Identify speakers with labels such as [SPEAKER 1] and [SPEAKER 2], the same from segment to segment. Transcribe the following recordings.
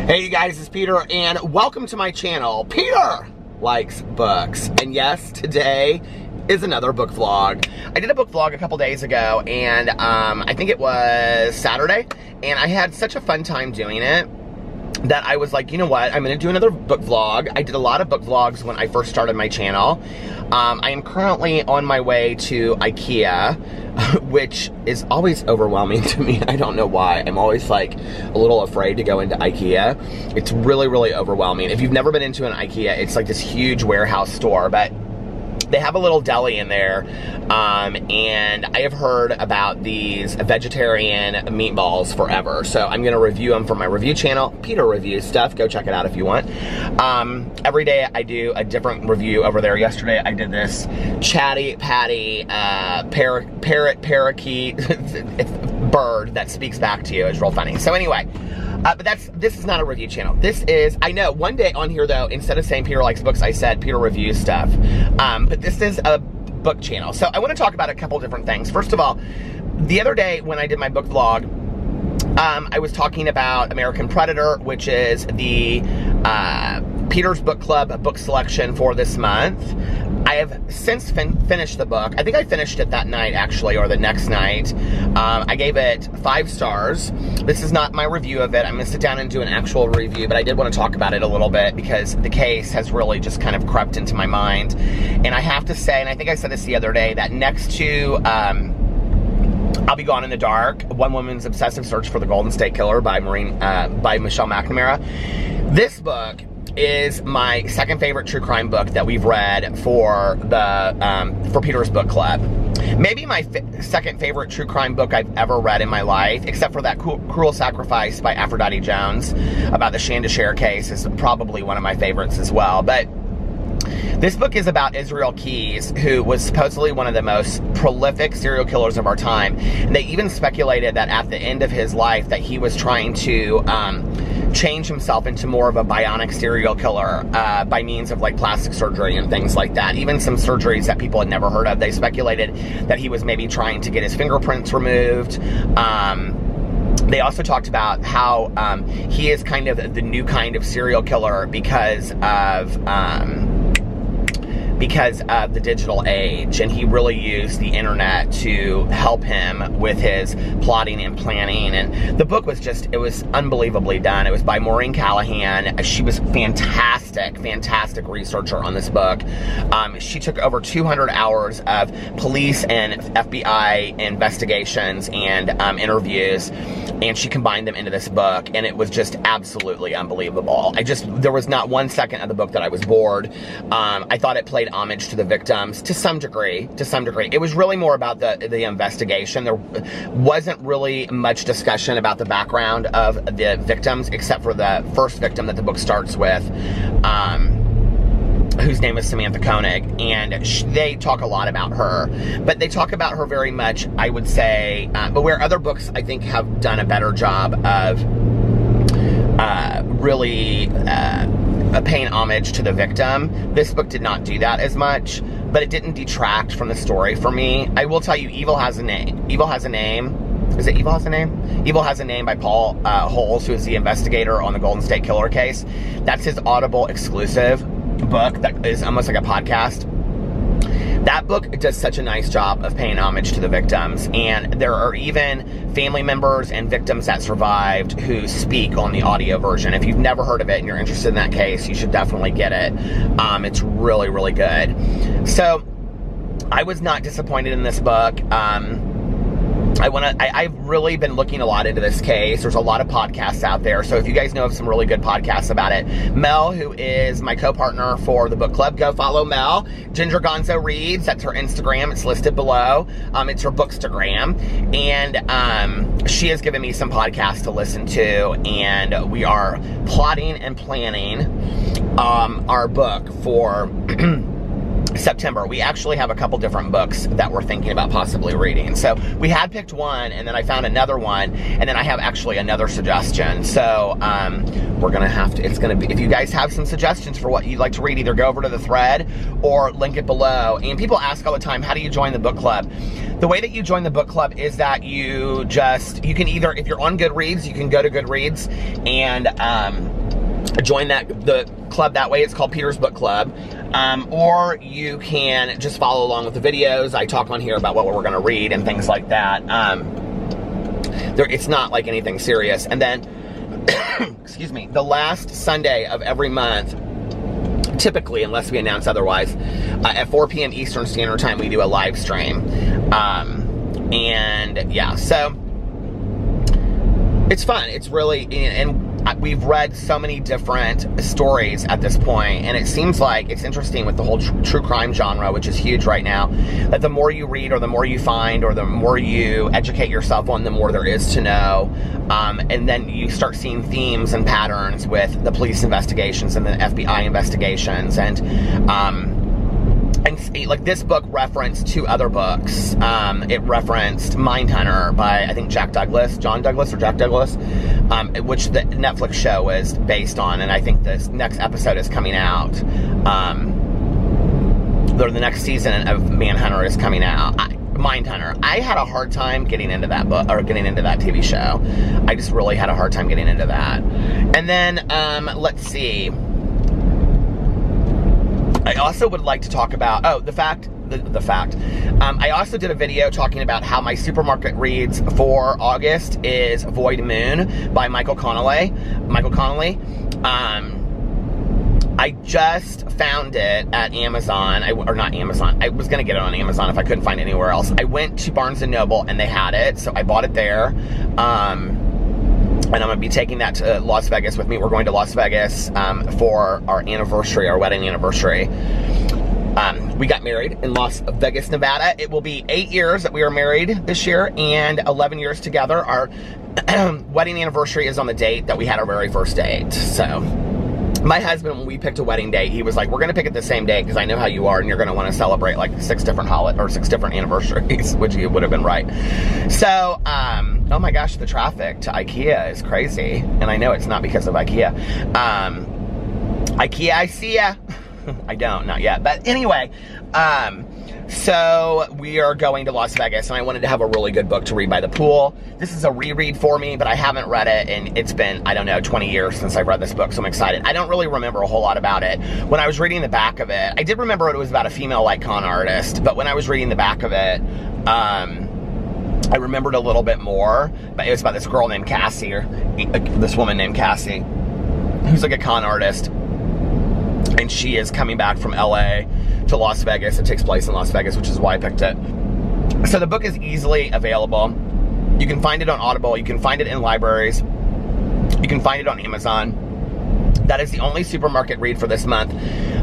[SPEAKER 1] Hey you guys, it's Peter and welcome to my channel. Peter likes books. And yes, today is another book vlog. I did a book vlog a couple days ago and I think it was Saturday, and I had such a fun time doing it that I was like, you know what, I'm gonna do another book vlog. I did a lot of book vlogs when I first started my channel. I am currently on my way to IKEA, which is always overwhelming to me. I don't know why. I'm always like a little afraid to go into IKEA. It's really, really overwhelming. If you've never been into an IKEA, it's like this huge warehouse store, but they have a little deli in there, and I have heard about these vegetarian meatballs forever. So I'm gonna review them for my review channel, Peter Reviews Stuff. Go check it out if you want. Every day I do a different review over there. Yesterday I did this chatty patty parakeet bird that speaks back to you. It's real funny. So anyway, but this is not a review channel. This is, I know, one day on here though, instead of saying Peter Likes Books, I said Peter Reviews Stuff. But this is a book channel. So I want to talk about a couple different things. First of all, the other day when I did my book vlog, I was talking about American Predator, which is the Peter's Book Club book selection for this month. I have since finished the book. I think I finished it that night, actually, or the next night. I gave it 5 stars. This is not my review of it. I'm going to sit down and do an actual review, but I did want to talk about it a little bit because the case has really just kind of crept into my mind. And I have to say, and I think I said this the other day, that next to I'll Be Gone in the Dark, One Woman's Obsessive Search for the Golden State Killer by Michelle McNamara, this book is my second favorite true crime book that we've read for the for Peter's Book Club. Maybe my second favorite true crime book I've ever read in my life, except for that Cruel Sacrifice by Aphrodite Jones about the Shandashare case, is probably one of my favorites as well. But this book is about Israel Keyes, who was supposedly one of the most prolific serial killers of our time. And they even speculated that at the end of his life that he was trying to change himself into more of a bionic serial killer by means of like plastic surgery and things like that. Even some surgeries that people had never heard of. They speculated that he was maybe trying to get his fingerprints removed. They also talked about how he is kind of the new kind of serial killer because of the digital age, and he really used the internet to help him with his plotting and planning. And the book was just, it was unbelievably done. It was by Maureen Callahan. She was fantastic researcher on this book. She took over 200 hours of police and FBI investigations and interviews, and she combined them into this book, and it was just absolutely unbelievable. There was not one second of the book that I was bored. I thought it played homage to the victims to some degree. It was really more about the investigation. There wasn't really much discussion about the background of the victims, except for the first victim that the book starts with, whose name is Samantha Koenig, and they talk a lot about her, but they talk about her very much, I would say, but where other books I think have done a better job of really paying homage to the victim, this book did not do that as much, but it didn't detract from the story for me. I will tell you, Evil Has a Name. Evil Has a Name. Is it Evil Has a Name? Evil Has a Name by Paul Holes, who is the investigator on the Golden State Killer case. That's his Audible exclusive book that is almost like a podcast. That book does such a nice job of paying homage to the victims, and there are even family members and victims that survived who speak on the audio version. If you've never heard of it and you're interested in that case, you should definitely get it. It's really, really good. So I was not disappointed in this book. I've really been looking a lot into this case. There's a lot of podcasts out there, so if you guys know of some really good podcasts about it, Mel, who is my co-partner for the book club, go follow Mel. GingerGonzoReads, that's her Instagram, it's listed below. It's her Bookstagram, and she has given me some podcasts to listen to, and we are plotting and planning our book for September. We actually have a couple different books that we're thinking about possibly reading. So we had picked one, and then I found another one, and then I have actually another suggestion. So we're gonna have to, it's gonna be, if you guys have some suggestions for what you'd like to read, either go over to the thread or link it below. And people ask all the time, how do you join the book club? The way that you join the book club is that you can either, if you're on Goodreads, you can go to Goodreads and join the club that way. It's called Peter's Book Club. Or you can just follow along with the videos. I talk on here about what we're going to read and things like that. It's not like anything serious. And then, excuse me, the last Sunday of every month, typically, unless we announce otherwise, at 4 p.m. Eastern Standard Time, we do a live stream. And yeah, so it's fun. It's really, and we've read so many different stories at this point, and it seems like it's interesting with the whole true crime genre, which is huge right now, that the more you read or the more you find or the more you educate yourself on, the more there is to know. And then you start seeing themes and patterns with the police investigations and the FBI investigations, and like this book referenced 2 other books. It referenced Mindhunter by, I think, John Douglas, which the Netflix show was based on, and I think this next episode is coming out. The next season of Manhunter is coming out. Mindhunter. I had a hard time getting into that book, or getting into that TV show. I just really had a hard time getting into that. And then, let's see. I also would like to talk about, the fact. I also did a video talking about how my supermarket reads for August is Void Moon by Michael Connelly. I just found it at Amazon, or not Amazon. I was going to get it on Amazon if I couldn't find it anywhere else. I went to Barnes & Noble and they had it, so I bought it there. And I'm going to be taking that to Las Vegas with me. We're going to Las Vegas for our anniversary, our wedding anniversary. We got married in Las Vegas, Nevada. It will be 8 years that we are married this year and 11 years together. Our wedding anniversary is on the date that we had our very first date. So my husband, when we picked a wedding date, he was like, we're going to pick it the same day because I know how you are and you're going to want to celebrate like 6 different anniversaries, which you would have been right. So, oh my gosh, the traffic to IKEA is crazy. And I know it's not because of IKEA. IKEA, I see ya. I don't, not yet. But anyway, so we are going to Las Vegas, and I wanted to have a really good book to read by the pool. This is a reread for me, but I haven't read it, and it's been, I don't know, 20 years since I've read this book, so I'm excited. I don't really remember a whole lot about it. When I was reading the back of it, I did remember it was about a female, like, con artist, but when I was reading the back of it, I remembered a little bit more, but it was about this girl named Cassie, or this woman named Cassie, who's like a con artist. And she is coming back from LA to Las Vegas. It takes place in Las Vegas, which is why I picked it. So the book is easily available. You can find it on Audible. You can find it in libraries. You can find it on Amazon. That is the only supermarket read for this month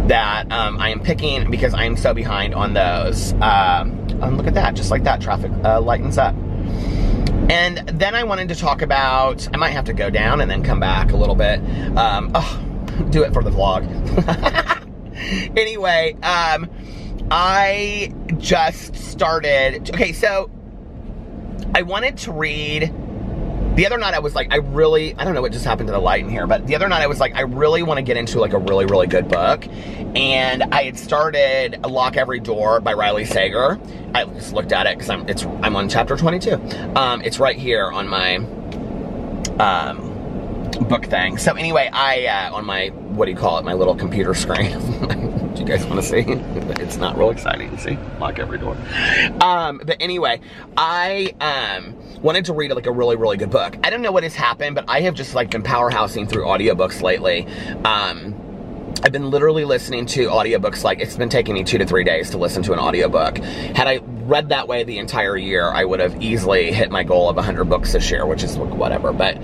[SPEAKER 1] that I am picking because I am so behind on those. Look at that. Just like that, traffic lightens up. And then I wanted to talk about, I might have to go down and then come back a little bit. Do it for the vlog. Anyway, I just started, okay, so I wanted to read, the other night I was like, I don't know what just happened to the light in here, but the other night I was like, I really want to get into like a really, really good book. And I had started Lock Every Door by Riley Sager. I just looked at it because I'm on chapter 22. It's right here on my, book thing. So anyway, I on my, what do you call it, my little computer screen. Do you guys want to see? It's not real exciting to see. Lock Every Door. But anyway, I wanted to read like a really, really good book. I don't know what has happened, but I have just like been powerhousing through audiobooks lately. I've been literally listening to audiobooks, like it's been taking me 2 to 3 days to listen to an audiobook. Had I read that way the entire year, I would have easily hit my goal of 100 books this year, which is whatever. But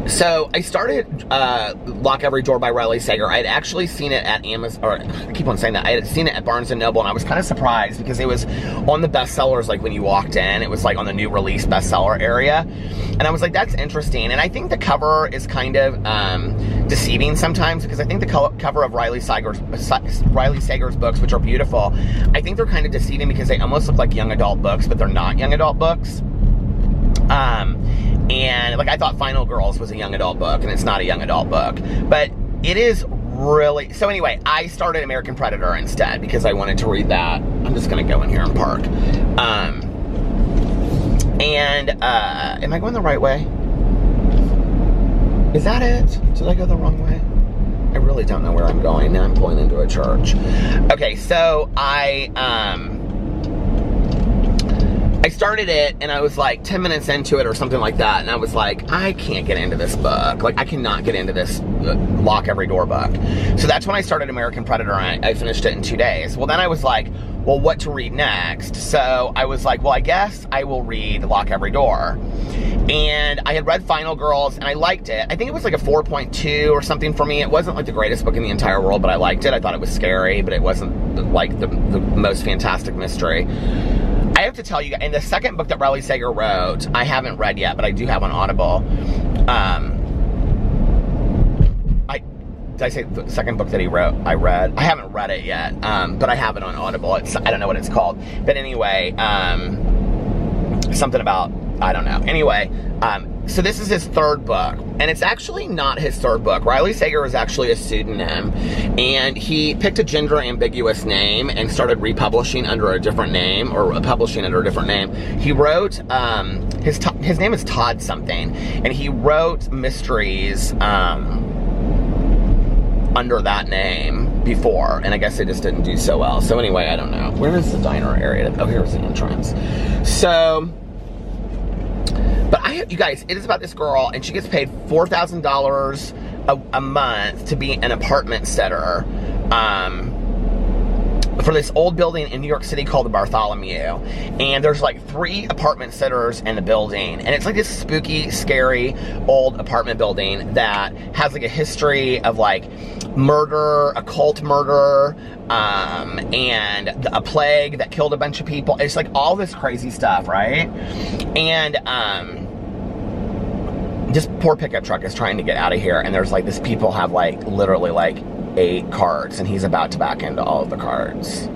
[SPEAKER 1] so I started Lock Every Door by Riley Sager. I had actually seen it at Amazon, or I keep on saying that, I had seen it at Barnes & Noble, and I was kind of surprised because it was on the bestsellers, like when you walked in, it was like on the new release bestseller area. And I was like, that's interesting. And I think the cover is kind of deceiving sometimes, because I think the cover of Riley Sager's books, which are beautiful, I think they're kind of deceiving because they almost look like young adult books, but they're not young adult books. And like I thought Final Girls was a young adult book, and it's not a young adult book, but it is really, so anyway, I started American Predator instead because I wanted to read that. I'm just gonna go in here and park. Am I going the right way? Is that it? Did I go the wrong way? I really don't know where I'm going. Now I'm pulling into a church. Okay, so I started it, and I was like 10 minutes into it or something like that, and I was like, I can't get into this book. Like, I cannot get into this Lock Every Door book. So that's when I started American Predator, and I finished it in 2 days. Well, then I was like, well, what to read next? So I was like, well, I guess I will read Lock Every Door. And I had read Final Girls, and I liked it. I think it was like a 4.2 or something for me. It wasn't like the greatest book in the entire world, but I liked it. I thought it was scary, but it wasn't like the most fantastic mystery. I have to tell you, and the second book that Riley Sager wrote, I haven't read yet, but I do have on Audible. Did I say the second book that he wrote, I read? I haven't read it yet, but I have it on Audible. I don't know what it's called. But anyway, something about, I don't know. Anyway, so this is his third book, and it's actually not his third book. Riley Sager is actually a pseudonym, and he picked a gender-ambiguous name and started republishing under a different name, or publishing under a different name. He wrote, his name is Todd something, and he wrote mysteries under that name before, and I guess they just didn't do so well. So anyway, I don't know. Where is the diner area? Oh, here's the entrance. So, but you guys, it is about this girl, and she gets paid $4,000 a month to be an apartment setter for this old building in New York City called the Bartholomew. And there's like 3 apartment sitters in the building, and it's like this spooky, scary old apartment building that has like a history of like murder, occult murder, and a plague that killed a bunch of people. It's like all this crazy stuff, right? And this poor pickup truck is trying to get out of here, and there's like this people have like literally like 8 cards, and he's about to back into all of the cards.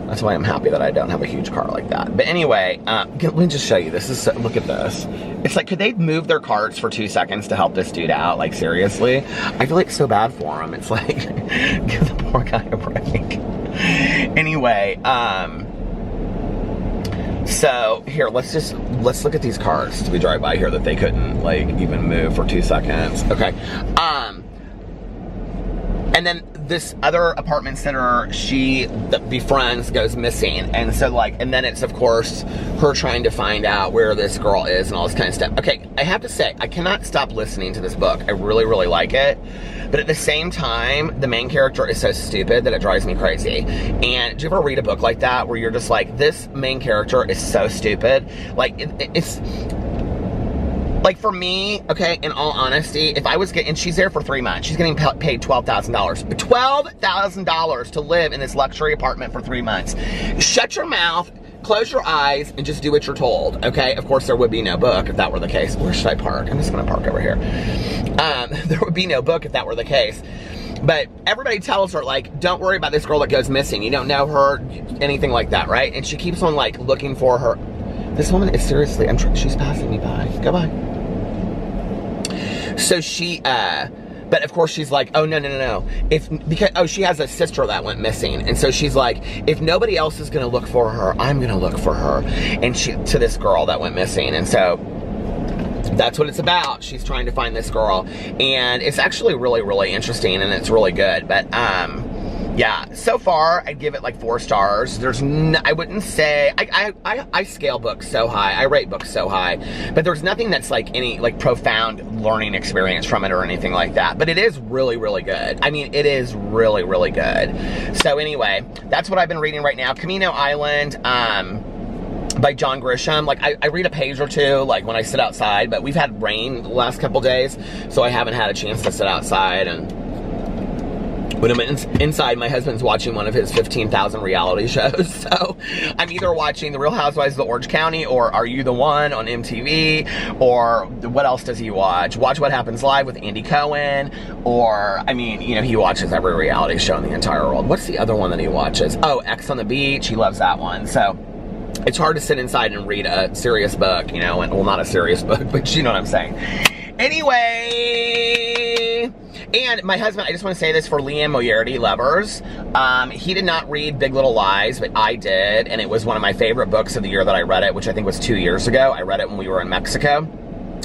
[SPEAKER 1] That's why I'm happy that I don't have a huge car like that. But anyway, let me just show you. This is, look at this. It's like, could they move their carts for 2 seconds to help this dude out? Like, seriously? I feel like so bad for him. It's like, give the poor guy a break. Anyway, so here, let's look at these cars as we drive by here that they couldn't like even move for 2 seconds. Okay. And then this other apartment sitter she befriends goes missing, and so like, and then it's of course her trying to find out where this girl is and all this kind of stuff. Okay, I have to say, I cannot stop listening to this book. I really, really like it. But at the same time, the main character is so stupid that it drives me crazy. And do you ever read a book like that where you're just like, this main character is so stupid? Like, it's... Like, for me, okay, in all honesty, if I was getting... And she's there for 3 months. She's getting paid $12,000. $12,000 to live in this luxury apartment for 3 months. Shut your mouth, close your eyes, and just do what you're told, okay? Of course, there would be no book if that were the case. Where should I park? I'm just going to park over here. There would be no book if that were the case. But everybody tells her, like, don't worry about this girl that goes missing. You don't know her, anything like that, right? And she keeps on, like, looking for her. This woman is seriously... she's passing me by. Goodbye. So she, but of course she's like, oh, no. Because she has a sister that went missing. And so she's like, if nobody else is going to look for her, I'm going to look for her. And to this girl that went missing. And so that's what it's about. She's trying to find this girl. And it's actually really, really interesting, and it's really good. But, yeah, so far, I'd give it like 4 stars. There's I wouldn't say, I scale books so high, I rate books so high, but there's nothing that's like any like profound learning experience from it or anything like that. But it is really, really good. I mean, it is really, really good. So anyway, that's what I've been reading right now. Camino Island, by John Grisham. Like, I read a page or 2, like, when I sit outside, but we've had rain the last couple days, so I haven't had a chance to sit outside. And when I'm inside, my husband's watching one of his 15,000 reality shows. So I'm either watching The Real Housewives of Orange County, or Are You the One on MTV, or what else does he watch? Watch What Happens Live with Andy Cohen, or, I mean, you know, he watches every reality show in the entire world. What's the other one that he watches? Oh, X on the Beach. He loves that one. So it's hard to sit inside and read a serious book, you know, and, well, not a serious book, but you know what I'm saying. Anyway, And my husband, I just want to say this for Liam Moriarty lovers, he did not read Big Little Lies, but I did, and it was one of my favorite books of the year that I read it, which I think was 2 years ago. I read it when we were in Mexico.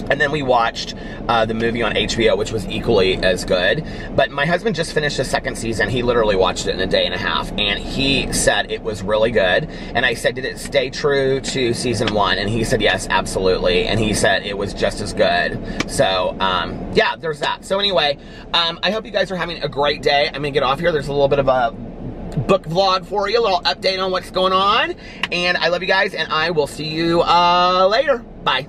[SPEAKER 1] And then we watched the movie on HBO, which was equally as good. But my husband just finished the second season. He literally watched it in a day and a half. And he said it was really good. And I said, did it stay true to season 1? And he said, yes, absolutely. And he said it was just as good. So, yeah, there's that. So anyway, I hope you guys are having a great day. I'm going to get off here. There's a little bit of a book vlog for you, a little update on what's going on. And I love you guys, and I will see you later. Bye.